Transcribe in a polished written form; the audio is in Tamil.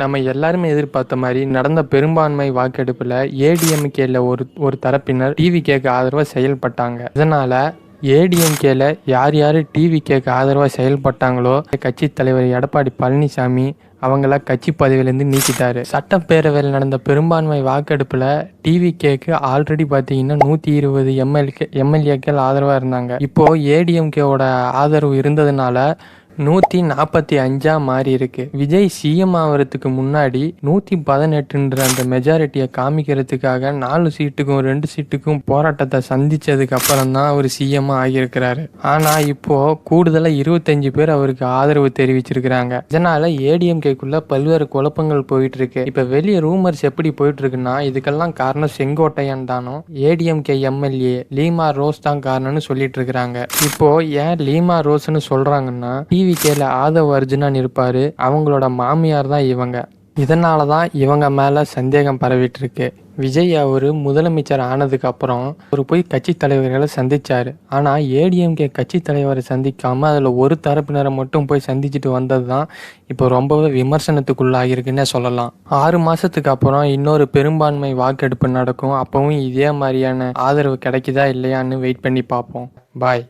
நம்ம எல்லாருமே எதிர்பார்த்த மாதிரி நடந்த பெரும்பான்மை வாக்கெடுப்புல ஏடிஎம்கேல ஒரு தரப்பினர் டிவிகேக்கு ஆதரவா செயல்பட்டாங்க. இதனால ஏடிஎம்கேல யார் யார் டிவிகேக்கு ஆதரவாக செயல்பட்டாங்களோ கட்சி தலைவர் எடப்பாடி பழனிசாமி அவங்கள கட்சி பதவியிலேருந்து நீக்கிட்டாரு. சட்டப்பேரவையில் நடந்த பெரும்பான்மை வாக்கெடுப்பில் டிவிகேக்கு ஆல்ரெடி பார்த்தீங்கன்னா 120 எம்எல்ஏக்கள் ஆதரவாக இருந்தாங்க. இப்போது ஏடிஎம்கேவோட ஆதரவு இருந்ததுனால 145 மாறி இருக்கு. விஜய் சிஎம் ஆகிறதுக்கு முன்னாடி 118 அந்த மெஜாரிட்டியை காமிக்கிறதுக்காக 4 சீட்டுக்கும் 2 சீட்டுக்கும் போராட்டத்தை சந்திச்சதுக்கு அப்புறம் தான் அவர் சிஎம் ஆகியிருக்கிறாரு. ஆனா இப்போ கூடுதலா 25 பேர் அவருக்கு ஆதரவு தெரிவிச்சிருக்கிறாங்க. இதனால ஏடிஎம்கேக்குள்ள பல்வேறு குழப்பங்கள் போயிட்டு இருக்கு. இப்ப வெளியே ரூமர்ஸ் எப்படி போயிட்டு இருக்குன்னா, இதுக்கெல்லாம் காரணம் செங்கோட்டையன் தானோ, ஏடிஎம்கே எம்எல்ஏ லீமா ரோஸ் தான் காரணம்னு சொல்லிட்டு இருக்கிறாங்க. இப்போ ஏன் லீமா ரோஸ்ன்னு சொல்றாங்கன்னா, டிவிகேல ஆதவ் அர்ஜுனன் இருப்பாரு, அவங்களோட மாமியார் தான் இவங்க. இதனால தான் இவங்க மேல சந்தேகம் பரவிட்டு இருக்கு. விஜய் அவரு முதலமைச்சர் ஆனதுக்கு அப்புறம் அவர் போய் கட்சி தலைவர்களை சந்திச்சாரு. ஆனா ஏடிஎம்கே கட்சி தலைவரை சந்திக்காம அதுல ஒரு தரப்பினரை மட்டும் போய் சந்திச்சுட்டு வந்தது தான் இப்போ ரொம்பவே விமர்சனத்துக்குள்ளாகிருக்குன்னே சொல்லலாம். 6 மாசத்துக்கு அப்புறம் இன்னொரு பெரும்பான்மை வாக்கெடுப்பு நடக்கும். அப்பவும் இதே மாதிரியான ஆதரவு கிடைக்குதா இல்லையான்னு வெயிட் பண்ணி பார்ப்போம். பாய்.